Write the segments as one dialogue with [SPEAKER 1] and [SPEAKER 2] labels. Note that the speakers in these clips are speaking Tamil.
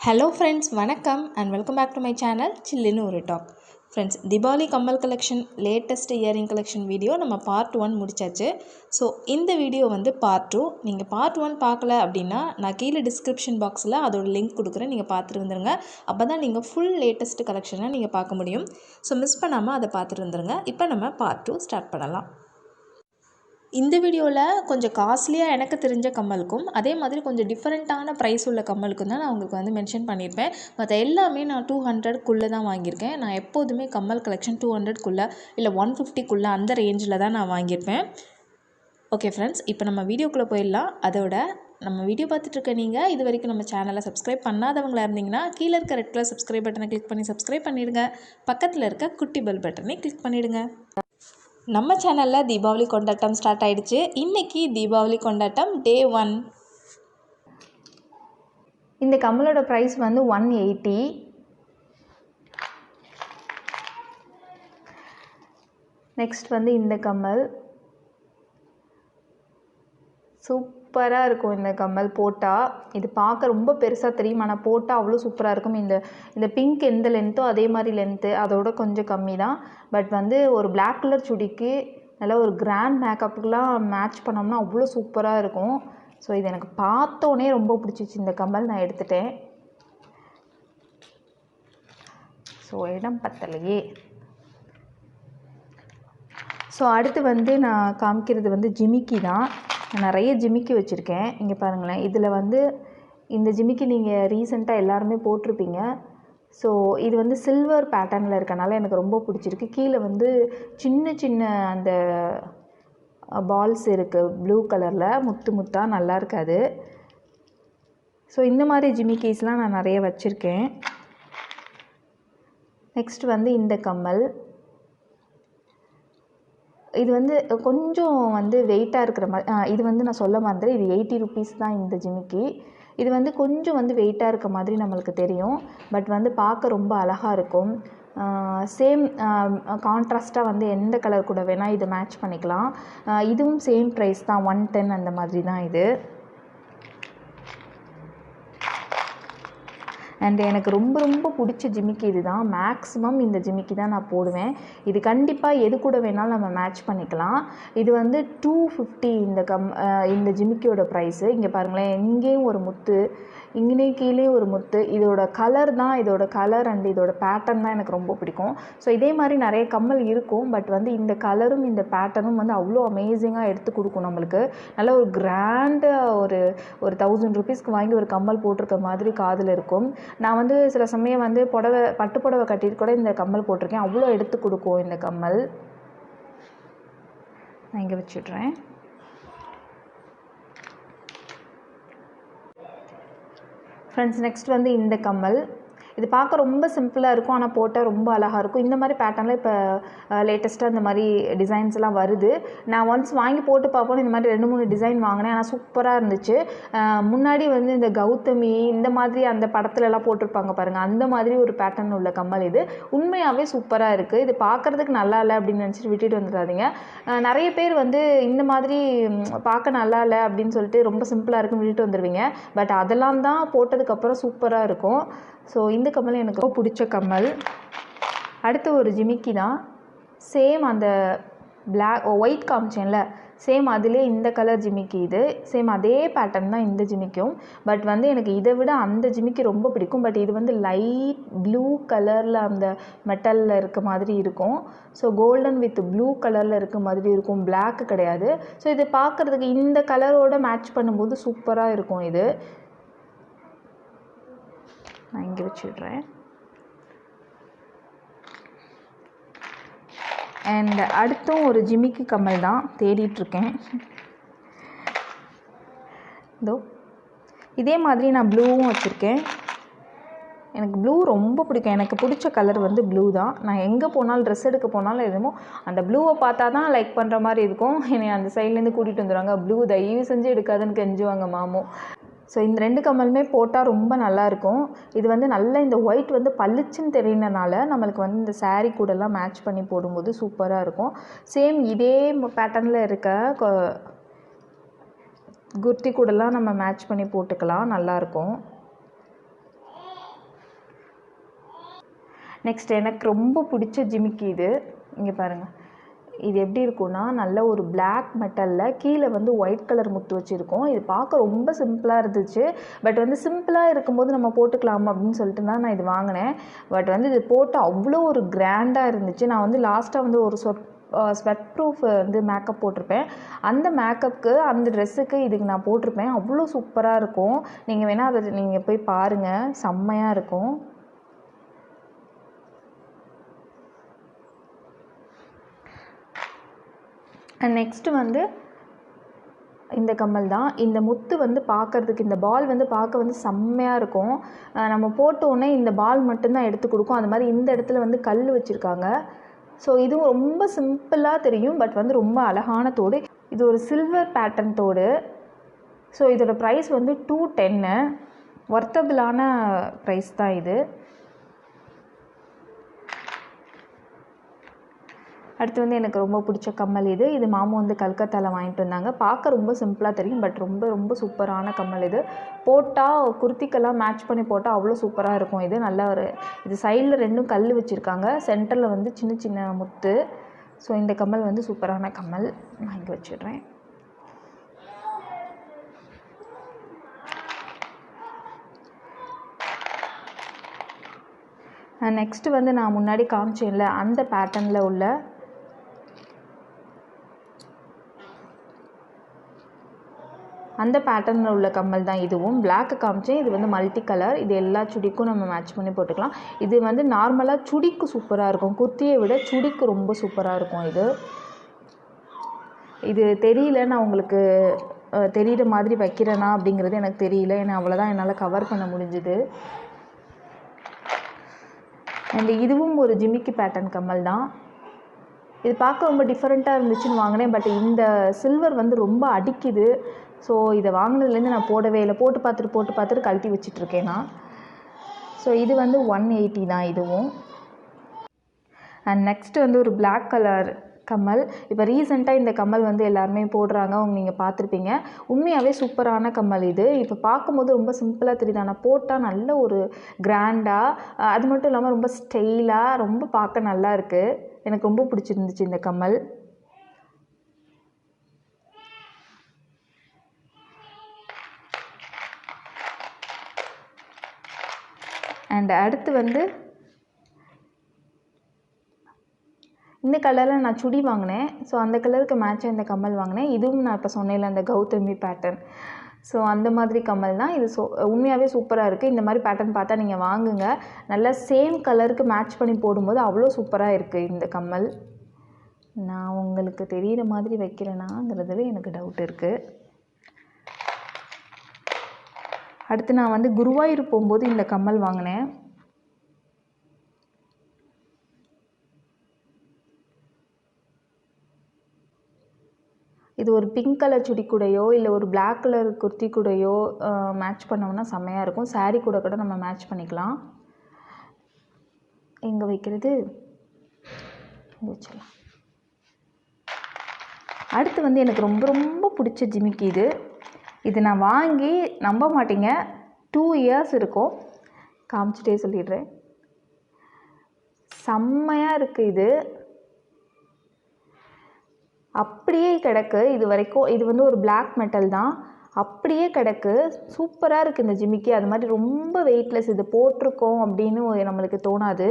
[SPEAKER 1] Hello friends, வணக்கம் and welcome back to my channel சில்லுன்னு ஒரு டாக். Friends, தீபாவளி கம்மல் collection latest earring collection video நம்ம பார்ட் 1 முடிச்சாச்சு. ஸோ இந்த வீடியோ வந்து பார்ட் 2. நீங்கள் பார்ட் 1 பார்க்கல அப்படின்னா நான் கீழே டிஸ்கிரிப்ஷன் பாக்ஸில் அதோட லிங்க் கொடுக்குறேன், நீங்கள் பார்த்துட்டு வந்துருங்க. அப்போ தான் நீங்கள் ஃபுல் லேட்டஸ்ட் கலெக்ஷனை நீங்கள் பார்க்க முடியும். ஸோ மிஸ் பண்ணாமல் அதை பார்த்துட்டு வந்துருங்க. இப்போ நம்ம பார்ட் 2 ஸ்டார்ட் பண்ணலாம். இந்த வீடியோவில் கொஞ்சம் காஸ்ட்லியாக எனக்கு தெரிஞ்ச கம்மலுக்கும் அதே மாதிரி கொஞ்சம் டிஃப்ரெண்ட்டான ப்ரைஸ் உள்ள கம்மலுக்கும் தான் நான் உங்களுக்கு வந்து மென்ஷன் பண்ணியிருப்பேன். மற்ற எல்லாமே நான் 200க்குள்ளே தான் வாங்கியிருக்கேன். நான் எப்போதுமே கம்மல் கலெக்ஷன் 200க்குள்ளே இல்லை 150க்குள்ளே அந்த ரேஞ்சில் தான் நான் வாங்கியிருப்பேன். ஓகே ஃப்ரெண்ட்ஸ், இப்போ நம்ம வீடியோக்குள்ளே போயிடலாம். அதோட நம்ம வீடியோ பார்த்துட்ருக்க நீங்கள் இது வரைக்கும் நம்ம சேனலை சப்ஸ்கிரைப் பண்ணாதவங்களா இருந்தீங்கன்னா கீழே இருக்க ரெட் கலர் சப்ஸ்கிரைப் பட்டனை கிளிக் பண்ணி சப்ஸ்கிரைப் பண்ணிவிடுங்க. பக்கத்தில் இருக்க குட்டி பெல் பட்டனை கிளிக் பண்ணிவிடுங்க. நம்ம சேனலில் தீபாவளி கொண்டாட்டம் ஸ்டார்ட் ஆகிடுச்சு. இன்றைக்கி தீபாவளி கொண்டாட்டம் டே 1.
[SPEAKER 2] இந்த கம்மலோட ப்ரைஸ் வந்து 180. நெக்ஸ்ட் வந்து இந்த கம்மல் சூப்பராக இருக்கும். இந்த கம்மல் போட்டால் இது பார்க்க ரொம்ப பெருசாக தெரியும், ஆனால் போட்டால் அவ்வளோ சூப்பராக இருக்கும். இந்த பிங்க் எந்த லென்த்தோ அதே மாதிரி லென்த்து, அதோட கொஞ்சம் கம்மி தான். பட் வந்து ஒரு பிளாக் கலர் சுடிக்கு நல்லா ஒரு கிராண்ட் மேக்கப்புக்கெலாம் மேட்ச் பண்ணோம்னா அவ்வளோ சூப்பராக இருக்கும். ஸோ இது எனக்கு பார்த்தோன்னே ரொம்ப பிடிச்சிச்சு. இந்த கம்மல் நான் எடுத்துட்டேன். ஸோ இடம் பத்தலையே. ஸோ அடுத்து வந்து நான் காமிக்கிறது வந்து ஜிமிக்கி தான். நிறைய ஜிமிக்கி வச்சுருக்கேன். இங்கே பாருங்களேன், இதில் வந்து இந்த ஜிமிக்கி நீங்கள் ரீசெண்டாக எல்லாருமே போட்டிருப்பீங்க. ஸோ இது வந்து சில்வர் பேட்டர்னில் இருக்கனால எனக்கு ரொம்ப பிடிச்சிருக்கு. கீழே வந்து சின்ன சின்ன அந்த பால்ஸ் இருக்குது ப்ளூ கலரில், முத்து முத்தாக நல்லா இருக்காது. ஸோ இந்த மாதிரி ஜிமிக்கீஸ்லாம் நான் நிறைய வச்சுருக்கேன். நெக்ஸ்ட் வந்து இந்த கம்மல். இது வந்து கொஞ்சம் வந்து வெயிட்டாக இருக்கிற மாதிரி, இது வந்து நான் சொல்ல மறந்துடுறேன், இது 80 ருபீஸ் தான் இந்த ஜிமிக்கி. இது வந்து கொஞ்சம் வந்து வெயிட்டாக இருக்க மாதிரி நம்மளுக்கு தெரியும், பட் வந்து பார்க்க ரொம்ப அழகாக இருக்கும். சேம் கான்ட்ராஸ்ட்டாக வந்து எந்த கலர் கூட வேணால் இது மேட்ச் பண்ணிக்கலாம். இதுவும் சேம் ப்ரைஸ் தான், 110 அந்த மாதிரி தான் இது. அண்ட் எனக்கு ரொம்ப ரொம்ப பிடிச்ச ஜிமிக்கி இது தான். மேக்ஸிமம் இந்த ஜிமிக்கி தான் நான் போடுவேன். இது கண்டிப்பாக எது கூட வேணாலும் நம்ம மேட்ச் பண்ணிக்கலாம். இது வந்து 250 இந்த ஜிமிக்கியோட ப்ரைஸு. இங்கே பாருங்களேன், இங்கேயும் ஒரு முத்து, இங்கேயும் கீழே ஒரு முத்து. இதோட கலர் தான், இதோட கலர் அண்ட் இதோட பேட்டர்ன் தான் எனக்கு ரொம்ப பிடிக்கும். ஸோ இதே மாதிரி நிறைய கம்மல் இருக்கும், பட் வந்து இந்த கலரும் இந்த பேட்டர்னும் வந்து அவ்வளோ அமேசிங்காக எடுத்து கொடுக்கும் நம்மளுக்கு. நல்ல ஒரு கிராண்டாக ஒரு 1000 ருபீஸ்க்கு வாங்கி ஒரு கம்மல் போட்டிருக்க மாதிரி காதில் இருக்கும். நான் வந்து சில சமயம் வந்து பட்டு புடவை கட்டிட்டு கூட இந்த கம்மல் போட்டிருக்கேன். அவ்வளோ எடுத்து கொடுக்கும் இந்த கம்மல். நான் இங்கே வச்சுட்றேன். ஃப்ரெண்ட்ஸ், நெக்ஸ்ட் வந்து இந்த கம்மல். இது பார்க்க ரொம்ப சிம்பிளாக இருக்கும், ஆனால் போட்டால் ரொம்ப அழகாக இருக்கும். இந்த மாதிரி பேட்டர்னில் இப்போ லேட்டஸ்ட்டாக இந்த மாதிரி டிசைன்ஸ்லாம் வருது. நான் ஒன்ஸ் வாங்கி போட்டு பார்ப்போம். இந்த மாதிரி 2-3 டிசைன் வாங்கினேன், ஆனால் சூப்பராக இருந்துச்சு. முன்னாடி வந்து இந்த கௌதமி இந்த மாதிரி அந்த படத்துலலாம் போட்டிருப்பாங்க பாருங்கள், அந்த மாதிரி ஒரு பேட்டர்ன் உள்ள கம்மல் இது. உண்மையாகவே சூப்பராக இருக்குது. இது பார்க்குறதுக்கு நல்லா இல்லை அப்படின்னு நினச்சிட்டு விட்டுட்டு வந்துடாதீங்க. நிறைய பேர் வந்து இந்த மாதிரி பார்க்க நல்லா இல்லை அப்படின்னு சொல்லிட்டு ரொம்ப சிம்பிளாக இருக்குன்னு விட்டுட்டு வந்துடுவீங்க. பட் அதெல்லாம் தான் போட்டதுக்கப்புறம் சூப்பராக இருக்கும். ஸோ இந்த கம்மல் எனக்கு ரொம்ப பிடிச்ச கம்மல். அடுத்து ஒரு ஜிமிக்கி தான். சேம் அந்த ஒயிட் காமிச்சேன்ல, சேம் அதிலே இந்த கலர் ஜிமிக்கி இது. சேம் அதே பேட்டர்ன் தான் இந்த ஜிமிக்கும். பட் வந்து எனக்கு இதை விட அந்த ஜிமிக்கி ரொம்ப பிடிக்கும். பட் இது வந்து லைட் ப்ளூ கலரில் அந்த மெட்டலில் இருக்க மாதிரி இருக்கும். ஸோ கோல்டன் வித் ப்ளூ கலரில் இருக்க மாதிரி இருக்கும், பிளாக் கிடையாது. ஸோ இது பார்க்குறதுக்கு இந்த கலரோடு மேட்ச் பண்ணும்போது சூப்பராக இருக்கும். இது நான் இங்கே வச்சுடுறேன். அண்ட் அடுத்தும் ஒரு ஜிமிக்கி கம்மல் தான் தேடிட்டுருக்கேன். இதோ இதே மாதிரி நான் ப்ளூவும் வச்சுருக்கேன். எனக்கு ப்ளூ ரொம்ப பிடிக்கும். எனக்கு பிடிச்ச கலர் வந்து ப்ளூ தான். நான் எங்கே போனாலும், ட்ரெஸ் எடுக்க போனாலும் எதுவும் அந்த ப்ளூவை பார்த்தா தான் லைக் பண்ணுற மாதிரி இருக்கும். என்னை அந்த சைட்லேருந்து கூட்டிகிட்டு வந்துடுவாங்க. ப்ளூ தயவு செஞ்சு எடுக்காதுன்னு கெஞ்சுவாங்க மாமும். ஸோ இந்த 2 கம்மலுமே போட்டால் ரொம்ப நல்லாயிருக்கும். இது வந்து நல்ல இந்த ஒயிட் வந்து பளிச்சுன்னு தெரியிறனால நம்மளுக்கு வந்து இந்த சாரீ கூடலாம் மேட்ச் பண்ணி போடும்போது சூப்பராக இருக்கும். சேம் இதே பேட்டர்னில் இருக்க குர்த்தி கூடலாம் நம்ம மேட்ச் பண்ணி போட்டுக்கலாம், நல்லாயிருக்கும். நெக்ஸ்ட் எனக்கு ரொம்ப பிடிச்ச ஜிமிக்கி இது. இங்கே பாருங்கள், இது எப்படி இருக்கும்னா நல்ல ஒரு பிளாக் மெட்டலில் கீழே வந்து ஒயிட் கலர் முத்து வச்சுருக்கோம். இது பார்க்க ரொம்ப சிம்பிளாக இருந்துச்சு. பட் வந்து சிம்பிளாக இருக்கும்போது நம்ம போட்டுக்கலாம் அப்படின்னு சொல்லிட்டு தான் நான் இது வாங்கினேன். பட் வந்து இது போட்டு அவ்வளோ ஒரு கிராண்டாக இருந்துச்சு. நான் வந்து லாஸ்ட்டாக வந்து ஒரு ஸ்வெட் ப்ரூஃப் வந்து மேக்கப் போட்டிருப்பேன். அந்த மேக்கப்புக்கு அந்த ட்ரெஸ்ஸுக்கு இதுக்கு நான் போட்டிருப்பேன். அவ்வளோ சூப்பராக இருக்கும். நீங்கள் வேணால் அதை நீங்கள் போய் பாருங்கள், செம்மையாக இருக்கும். அண்ட் நெக்ஸ்ட்டு வந்து இந்த கம்மல் தான். இந்த முத்து வந்து பார்க்குறதுக்கு, இந்த பால் வந்து பார்க்க வந்து செம்மையாக இருக்கும். நம்ம போட்டோன்னே இந்த பால் மட்டும்தான் எடுத்து கொடுக்கும். அது மாதிரி இந்த இடத்துல வந்து கல் வச்சுருக்காங்க. ஸோ இதுவும் ரொம்ப சிம்பிளாக தெரியும், பட் வந்து ரொம்ப அழகான தோடு. இது ஒரு சில்வர் பேட்டர்ன் தோடு. ஸோ இதோட ப்ரைஸ் வந்து 210. ஒர்த்தபிளான ப்ரைஸ் தான் இது. அடுத்து வந்து எனக்கு ரொம்ப பிடிச்ச கம்மல் இது. இது மாமா வந்து கல்கத்தாவில் வாங்கிட்டு வந்தாங்க. பார்க்க ரொம்ப சிம்பிளாக தெரியும், பட் ரொம்ப ரொம்ப சூப்பரான கம்மல் இது. போட்டால் குர்த்திக்கெல்லாம் மேட்ச் பண்ணி போட்டால் அவ்வளோ சூப்பராக இருக்கும். இது நல்ல ஒரு, இது சைடில் 2 கல் வச்சுருக்காங்க, சென்டரில் வந்து சின்ன சின்ன முத்து. ஸோ இந்த கம்மல் வந்து சூப்பரான கம்மல். நான் இங்கே வச்சிடுறேன். நெக்ஸ்ட்டு வந்து நான் முன்னாடி காமிச்சேன்ல அந்த பேட்டர்னில் உள்ள கம்மல் தான் இதுவும். பிளாக்கு காமிச்சேன், இது வந்து மல்டி கலர். இது எல்லா சுடிக்கும் நம்ம மேட்ச் பண்ணி போட்டுக்கலாம். இது வந்து நார்மலாக சுடிக்கு சூப்பராக இருக்கும், குர்த்தியை விட சுடிக்கு ரொம்ப சூப்பராக இருக்கும். இது தெரியல, நான் உங்களுக்கு தெரிகிற மாதிரி வைக்கிறேனா அப்படிங்கிறது எனக்கு தெரியல. ஏன்னா அவ்வளோதான் என்னால் கவர் பண்ண முடிஞ்சுது. அண்ட் இதுவும் ஒரு ஜிமிக்கி பேட்டர்ன் கம்மல் தான். இது பார்க்க ரொம்ப டிஃப்ரெண்ட்டாக இருந்துச்சுன்னு வாங்கினேன். பட் இந்த சில்வர் வந்து ரொம்ப அடிக்குது. ஸோ இதை வாங்கினதுலேருந்து நான் போடவே இல்லை. போட்டு பார்த்துட்டு கழட்டி வச்சிட்ருக்கேன் நான். ஸோ இது வந்து 180 தான் இதுவும். அண்ட் நெக்ஸ்ட்டு வந்து ஒரு பிளாக் கலர் கம்மல். இப்போ ரீசெண்டாக இந்த கம்மல் வந்து எல்லாருமே போடுறாங்க, நீங்கள் பார்த்துருப்பீங்க. உண்மையாகவே சூப்பரான கம்மல் இது. இப்போ பார்க்கும்போது ரொம்ப சிம்பிளாக தெரியுது, ஆனால் போட்டால் நல்ல ஒரு கிராண்டாக, அது மட்டும் இல்லாமல் ரொம்ப ஸ்டைலாக, ரொம்ப பார்க்க நல்லா இருக்குது. எனக்கு ரொம்ப பிடிச்சிருந்துச்சு இந்த கம்மல். அண்ட் அடுத்து வந்து இந்த கலரில் நான் சுடி வாங்கினேன். ஸோ அந்த கலருக்கு மேட்சாக இந்த கம்மல் வாங்கினேன். இதுவும் நான் இப்போ சொன்னேன்ல அந்த கௌதமி பேட்டர்ன். ஸோ அந்த மாதிரி கம்மல் தான் இது. உண்மையாகவே சூப்பராக இருக்குது. இந்த மாதிரி பேட்டர்ன் பார்த்தா நீங்கள் வாங்குங்க. நல்லா சேம் கலருக்கு மேட்ச் பண்ணி போடும்போது அவ்வளோ சூப்பராக இருக்குது இந்த கம்மல். நான் உங்களுக்கு தெரிகிற மாதிரி வைக்கிறேனாங்கிறதுல எனக்கு டவுட் இருக்குது. அடுத்து நான் வந்து குருவாயூர் போகும்போது இந்த கம்மல் வாங்கினேன். இது ஒரு பிங்க் கலர் சுடி கூடையோ இல்லை ஒரு பிளாக் கலர் குர்த்தி கூடையோ மேட்ச் பண்ணோம்னா செம்மையாக இருக்கும். சாரீ கூட நம்ம மேட்ச் பண்ணிக்கலாம். எங்கே வைக்கிறது, இங்கே வச்சிடலாம். அடுத்து வந்து எனக்கு ரொம்ப ரொம்ப பிடிச்ச ஜிமிக்கி இது நான் வாங்கி நம்ப மாட்டீங்க 2 இயர்ஸ் இருக்கும். காமிச்சிட்டே சொல்லிடுறேன். செம்மையாக இருக்குது இது. அப்படியே கிடக்கு இது வரைக்கும். இது வந்து ஒரு பிளாக் மெட்டல் தான், அப்படியே கிடக்கு. சூப்பராக இருக்குது இந்த ஜிமிக்கி. அது மாதிரி ரொம்ப வெயிட்லெஸ். இது போட்டிருக்கோம் அப்படின்னு நம்மளுக்கு தோணாது.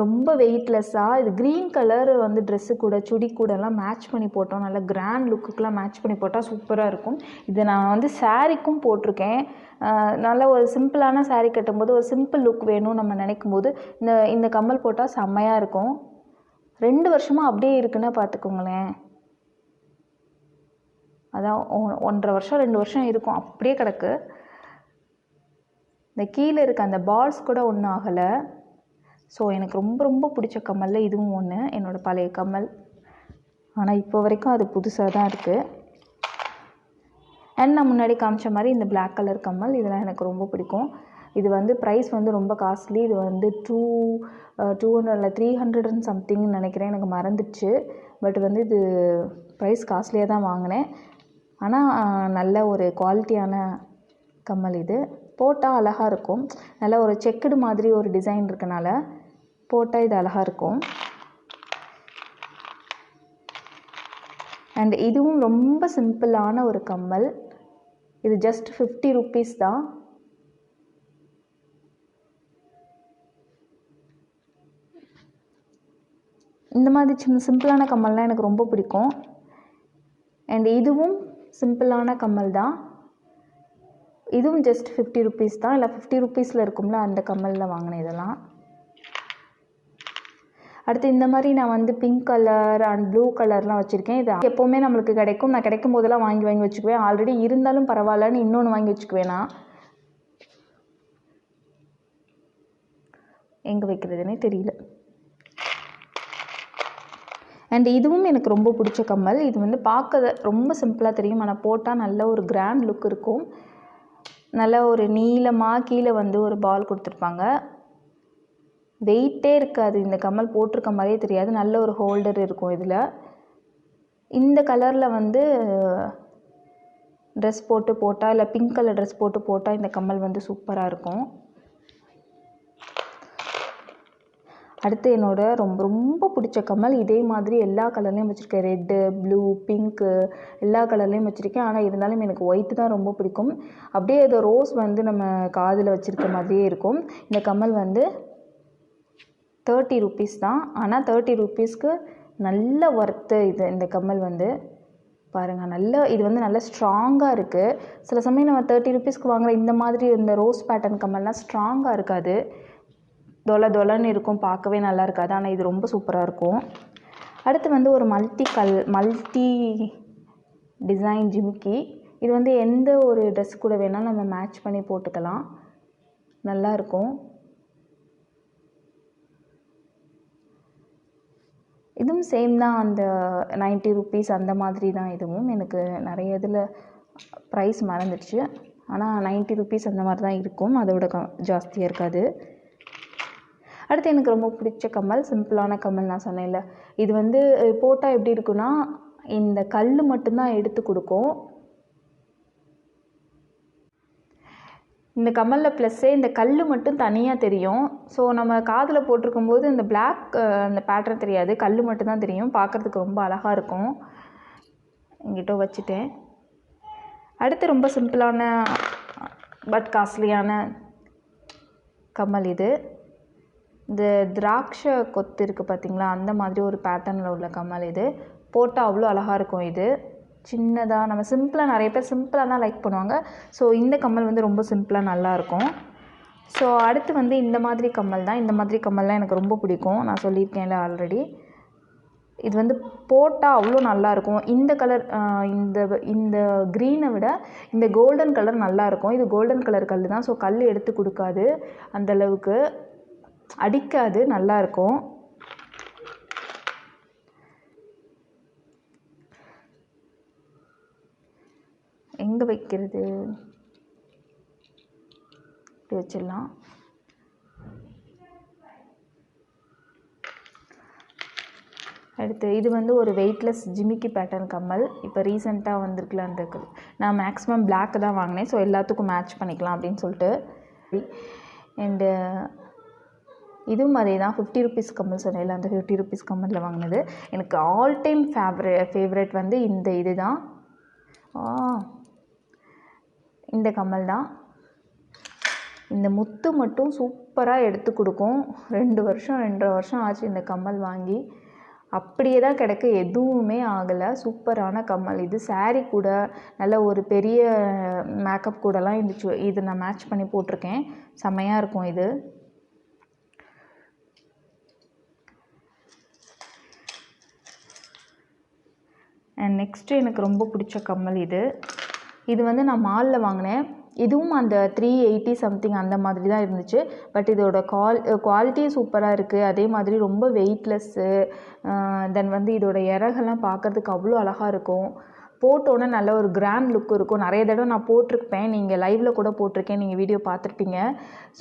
[SPEAKER 2] ரொம்ப வெயிட்லெஸ்ஸாக. இது க்ரீன் கலர் வந்து ட்ரெஸ்ஸு கூட சுடி கூடலாம் மேட்ச் பண்ணி போட்டோம், நல்லா கிராண்ட் லுக்குக்கெலாம் மேட்ச் பண்ணி போட்டால் சூப்பராக இருக்கும். இதை நான் வந்து சாரீக்கும் போட்டிருக்கேன். நல்ல ஒரு சிம்பிளான சாரீ கட்டும்போது ஒரு சிம்பிள் லுக் வேணும் நம்ம நினைக்கும் போது இந்த கம்மல் போட்டால் செம்மையாக இருக்கும். 2 வருஷமாக அப்படியே இருக்குன்னு பார்த்துக்கோங்களேன். அதான் 1.5 வருஷம் 2 வருஷம் இருக்கும், அப்படியே கிடக்கு. இந்த கீழே இருக்க அந்த பால்ஸ் கூட ஒன்றும் ஆகலை. ஸோ எனக்கு ரொம்ப ரொம்ப பிடிச்ச கம்மலில் இதுவும் ஒன்று, என்னோடய பழைய கம்மல். ஆனால் இப்போ வரைக்கும் அது புதுசாக தான் இருக்குது. அண்ட் நான் முன்னாடி காமிச்ச மாதிரி இந்த பிளாக் கலர் கம்மல், இதெல்லாம் எனக்கு ரொம்ப பிடிக்கும். இது வந்து ப்ரைஸ் வந்து ரொம்ப காஸ்ட்லி. இது வந்து 200 இல்லை 300 and something நினைக்கிறேன், எனக்கு மறந்துடுச்சு. பட் வந்து இது ப்ரைஸ் காஸ்ட்லியாக தான் வாங்கினேன். ஆனால் நல்ல ஒரு குவாலிட்டியான கம்மல் இது. போட்டால் அழகாக இருக்கும். நல்ல ஒரு செக்குடு மாதிரி ஒரு டிசைன் இருக்கனால போட்டால் இது அழகாக இருக்கும். அண்ட் இதுவும் ரொம்ப சிம்பிளான ஒரு கம்மல். இது ஜஸ்ட் 50 rupees தான். இந்த மாதிரி சிம்பிளான கம்மல்லாம் எனக்கு ரொம்ப பிடிக்கும். அண்ட் இதுவும் சிம்பிளான கம்மல் தான். இதுவும் ஜஸ்ட் 50 rupees தான். இல்லை 50 rupeesல இருக்கும்ல, அந்த கம்மலில் வாங்கினேன் இதெல்லாம். அடுத்து இந்த மாதிரி நான் வந்து பிங்க் கலர் அண்ட் ப்ளூ கலர்லாம் வச்சுருக்கேன். இது எப்போவுமே நம்மளுக்கு கிடைக்கும். நான் கிடைக்கும் போதெல்லாம் வாங்கி வச்சுக்குவேன். ஆல்ரெடி இருந்தாலும் பரவாயில்லன்னு இன்னொன்று வாங்கி வச்சுக்குவேன். நான் எங்கே வைக்கிறதுனே தெரியல. அண்ட் இதுவும் எனக்கு ரொம்ப பிடிச்ச கம்மல். இது வந்து பார்க்க ரொம்ப சிம்பிளாக தெரியும், ஆனால் போட்டால் நல்ல ஒரு கிராண்ட் லுக் இருக்கும். நல்ல ஒரு நீளமாக கீழே வந்து ஒரு பால் கொடுத்துருப்பாங்க. வெயிட்டே இருக்காது. இந்த கம்மல் போட்டிருக்க மாதிரியே தெரியாது. நல்ல ஒரு ஹோல்டர் இருக்கும் இதில். இந்த கலரில் வந்து ட்ரெஸ் போட்டால், இல்லை பிங்க் கலர் ட்ரெஸ் போட்டால் இந்த கம்மல் வந்து சூப்பராக இருக்கும். அடுத்து என்னோட ரொம்ப ரொம்ப பிடிச்ச கம்மல். இதே மாதிரி எல்லா கலர்லேயும் வச்சுருக்கேன். ரெட்டு, ப்ளூ, பிங்க்கு எல்லா கலர்லேயும் வச்சுருக்கேன். ஆனால் இருந்தாலும் எனக்கு ஒயிட்டு தான் ரொம்ப பிடிக்கும். அப்படியே அது ரோஸ் வந்து நம்ம காதில் வச்சுருக்க மாதிரியே இருக்கும். இந்த கம்மல் வந்து 30 rupees தான். ஆனால் 30 rupeesக்கு நல்ல ஒர்த்து இது. இந்த கம்மல் வந்து பாருங்கள், இது வந்து நல்ல ஸ்ட்ராங்காக இருக்குது. சில சமயம் நம்ம 30 rupeesக்கு வாங்குகிற இந்த மாதிரி இந்த ரோஸ் பேட்டர்ன் கம்மல்லாம் ஸ்ட்ராங்காக இருக்காது, தொலைன்னு இருக்கும், பார்க்கவே நல்லா இருக்காது. ஆனால் இது ரொம்ப சூப்பராக இருக்கும். அடுத்து வந்து ஒரு மல்டி டிசைன் ஜிமிக்கி. இது வந்து எந்த ஒரு ட்ரெஸ் கூட வேணாலும் நம்ம மேட்ச் பண்ணி போட்டுக்கலாம், நல்லாயிருக்கும். இதுவும் சேம் தான். அந்த 90 rupees அந்த மாதிரி தான். இதுவும் எனக்கு நிறைய இதில் ப்ரைஸ் மறந்துடுச்சு. ஆனால் 90 rupees அந்த மாதிரி தான் இருக்கும், அதோட ஜாஸ்தியாக இருக்காது. அடுத்து எனக்கு ரொம்ப பிடிச்ச கம்மல், சிம்பிளான கம்மல் நான் சொன்னேன்ல. இது வந்து போட்டால் எப்படி இருக்குன்னா, இந்த கல் மட்டும்தான் எடுத்து கொடுக்கும். இந்த கம்மலில் ப்ளஸ்ஸே இந்த கல் மட்டும் தனியாக தெரியும். ஸோ நம்ம காதில் போட்டிருக்கும்போது இந்த பிளாக் அந்த பேட்டர்ன் தெரியாது, கல் மட்டும்தான் தெரியும். பார்க்குறதுக்கு ரொம்ப அழகாக இருக்கும். என்கிட்ட வச்சுட்டேன். அடுத்து ரொம்ப சிம்பிளான பட் காஸ்ட்லியான கம்மல் இது. இந்த திராட்சை கொத்து இருக்குது பார்த்திங்களா, அந்த மாதிரி ஒரு பேட்டர்னில் உள்ள கம்மல். இது போட்டால் அவ்வளோ அழகாக இருக்கும். இது சின்னதாக நம்ம சிம்பிளாக, நிறைய பேர் சிம்பிளாக தான் லைக் பண்ணுவாங்க. ஸோ இந்த கம்மல் வந்து ரொம்ப சிம்பிளாக நல்லாயிருக்கும். ஸோ அடுத்து வந்து இந்த மாதிரி கம்மல் தான். இந்த மாதிரி கம்மல்லாம் எனக்கு ரொம்ப பிடிக்கும், நான் சொல்லியிருக்கேன்ல ஆல்ரெடி. இது வந்து போட்டால் அவ்வளோ நல்லாயிருக்கும். இந்த கலர் இந்த க்ரீனை விட இந்த கோல்டன் கலர் நல்லாயிருக்கும். இது கோல்டன் கலர் கல் தான். ஸோ கல் எடுத்து கொடுக்காது, அந்தளவுக்கு அடிக்காது, நல்லாயிருக்கும். எங்கே வைக்கிறது, இப்படி வச்சிடலாம். அடுத்து இது வந்து ஒரு வெயிட்லெஸ் ஜிமிக்கி பேட்டர்ன் கம்மல். இப்போ ரீசெண்டாக வந்திருக்குல அந்த நான் மேக்ஸிமம் பிளாக் தான் வாங்கினேன். ஸோ எல்லாத்துக்கும் மேட்ச் பண்ணிக்கலாம் அப்படின்னு சொல்லிட்டு. அண்டு இதுவும் அதே தான், 50 rupees கம்மல் சொன்னேன், அந்த 50 rupees கம்மலில் வாங்கினது. எனக்கு ஆல் டைம் ஃபேவரட் வந்து இது தான், இந்த கம்மல் தான். இந்த முத்து மட்டும் சூப்பராக எடுத்து கொடுக்கும். 2.5 வருஷம் ஆச்சு இந்த கம்மல் வாங்கி. அப்படியே தான் கிடக்கு, எதுவுமே ஆகலை. சூப்பரான கம்மல் இது. சாரீ கூட நல்ல ஒரு பெரிய மேக்கப் கூடலாம் இது நான் மேட்ச் பண்ணி போட்டிருக்கேன், செம்மையாக இருக்கும் இது. அண்ட் நெக்ஸ்ட்டு எனக்கு ரொம்ப பிடிச்ச கம்மல் இது வந்து நான் மாலில் வாங்கினேன். இதுவும் அந்த 380 சம்திங் அந்த மாதிரி தான் இருந்துச்சு. பட் இதோட குவாலிட்டி சூப்பராக இருக்குது. அதே மாதிரி ரொம்ப வெயிட்லெஸ்ஸு. தென் வந்து இதோட இறகெல்லாம் பார்க்குறதுக்கு அவ்வளோ அழகாக இருக்கும். போட்டோன்னே நல்ல ஒரு கிராண்ட் லுக் இருக்கும். நிறைய தடவை நான் போட்டிருப்பேன், நீங்கள் லைவில் கூட போட்டிருக்கேன், நீங்கள் வீடியோ பார்த்துருப்பீங்க.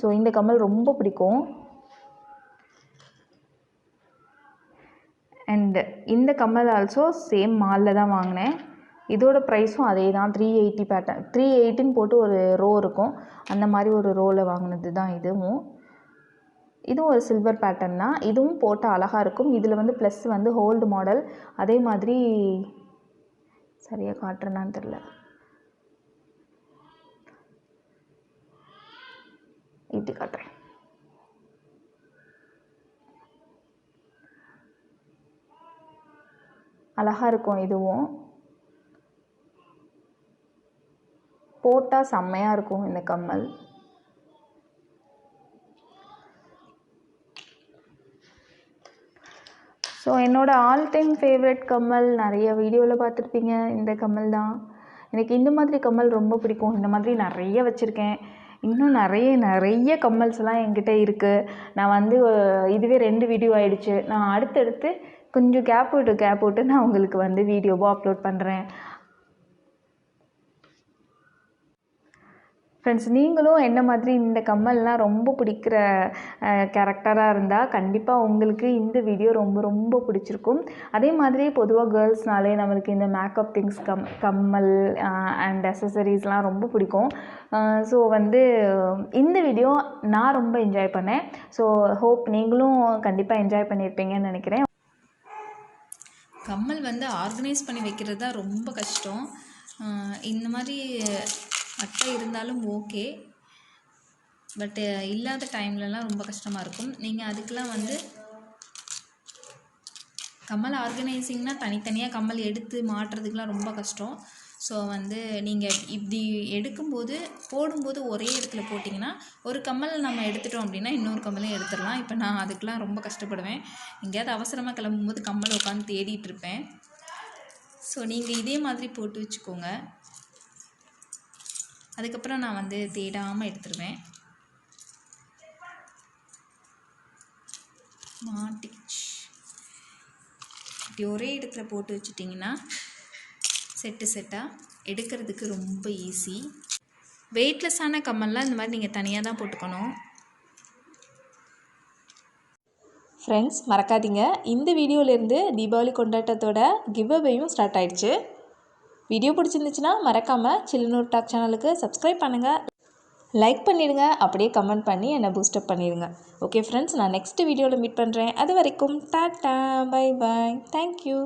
[SPEAKER 2] ஸோ இந்த கம்மல் ரொம்ப பிடிக்கும். அண்ட் இந்த கம்மல் ஆல்சோ சேம் மாலில் தான் வாங்கினேன். இதோட ப்ரைஸும் அதே தான், 380 பேட்டர்ன், 380ன்னு போட்டு ஒரு ரோ இருக்கும், அந்த மாதிரி ஒரு ரோவில் வாங்கினது தான் இதுவும். இதுவும் ஒரு சில்வர் பேட்டர்ன் தான். இதுவும் போட்டால் அழகாக இருக்கும். இதில் வந்து ப்ளஸ் வந்து ஹோல்டு மாடல். அதே மாதிரி சரியாக காட்டுறேன்னான்னு தெரில, இப்படி காட்டுறேன். அழகாக இருக்கும். இதுவும் போட்டால் செம்மையாக இருக்கும் இந்த கம்மல். ஸோ என்னோடய ஆல் டைம் ஃபேவரட் கம்மல் நிறைய வீடியோவில் பார்த்துருப்பீங்க, இந்த கம்மல் தான். எனக்கு இந்த மாதிரி கம்மல் ரொம்ப பிடிக்கும். இந்த மாதிரி நிறைய வச்சுருக்கேன். இன்னும் நிறைய கம்மல்ஸ்லாம் என்கிட்ட இருக்குது. நான் வந்து இதுவே 2 வீடியோ ஆகிடுச்சு. நான் அடுத்தடுத்து கொஞ்சம் கேப் விட்டு நான் உங்களுக்கு வந்து வீடியோவாக அப்லோட் பண்ணுறேன். ஃப்ரெண்ட்ஸ், நீங்களும் என்ன மாதிரி இந்த கம்மல்லாம் ரொம்ப பிடிக்கிற கேரக்டராக இருந்தால் கண்டிப்பாக உங்களுக்கு இந்த வீடியோ ரொம்ப பிடிச்சிருக்கும். அதே மாதிரி பொதுவாக கேர்ள்ஸ்னாலே நம்மளுக்கு இந்த மேக்கப் திங்ஸ் கம்மல் அண்ட் அக்சசரிஸ்லாம் ரொம்ப பிடிக்கும். ஸோ வந்து இந்த வீடியோ நான் ரொம்ப என்ஜாய் பண்ணேன். ஸோ ஹோப் நீங்களும் கண்டிப்பாக என்ஜாய் பண்ணியிருப்பீங்கன்னு நினைக்கிறேன்.
[SPEAKER 1] கம்மல் வந்து ஆர்கனைஸ் பண்ணி வைக்கிறது தான் ரொம்ப கஷ்டம். இந்த மாதிரி அட்டை இருந்தாலும் ஓகே, பட்டு இல்லாத டைம்லலாம் ரொம்ப கஷ்டமாக இருக்கும். நீங்கள் அதுக்கெலாம் வந்து கம்மல் ஆர்கனைசிங்னால் தனித்தனியாக கம்மல் எடுத்து மாட்டுறதுக்கெலாம் ரொம்ப கஷ்டம். ஸோ வந்து நீங்கள் இப்படி எடுக்கும்போது போடும்போது ஒரே இடத்துல போட்டிங்கன்னா ஒரு கம்மல் நம்ம எடுத்துட்டோம் அப்படின்னா இன்னொரு கம்மலையும் எடுத்துடலாம். இப்போ நான் அதுக்கெலாம் ரொம்ப கஷ்டப்படுவேன். எங்கேயாவது அவசரமாக கிளம்பும்போது கம்மல் உட்காந்து தேடிட்டுருப்பேன். ஸோ நீங்கள் இதே மாதிரி போட்டு வச்சுக்கோங்க. அதுக்கப்புறம் நான் வந்து தேடாமல் எடுத்துருவேன். மாட்டிச்சு. இப்படி ஒரே இடத்துல போட்டு வச்சுட்டிங்கன்னா செட்டாக எடுக்கிறதுக்கு ரொம்ப ஈஸி. வெயிட்லெஸ்ஸான கம்மல்லாம் இந்த மாதிரி நீங்கள் தனியாக தான் போட்டுக்கணும். ஃப்ரெண்ட்ஸ், மறக்காதீங்க, இந்த வீடியோலேருந்து தீபாவளி கொண்டாட்டத்தோட கிவ் அவேயும் ஸ்டார்ட் ஆகிடுச்சு. வீடியோ பிடிச்சிருந்துச்சுன்னா மறக்காமல் சில்லுன்னு ஒரு டாக் சேனலுக்கு சப்ஸ்கிரைப் பண்ணுங்கள், லைக் பண்ணிடுங்க, அப்படியே கமெண்ட் பண்ணி என்னை பூஸ்டப் பண்ணிடுங்க. ஓகே ஃப்ரெண்ட்ஸ், நான் நெக்ஸ்ட் வீடியோவில் மீட் பண்ணுறேன். அது வரைக்கும் டாட்டா, பை பாய், தேங்க்யூ.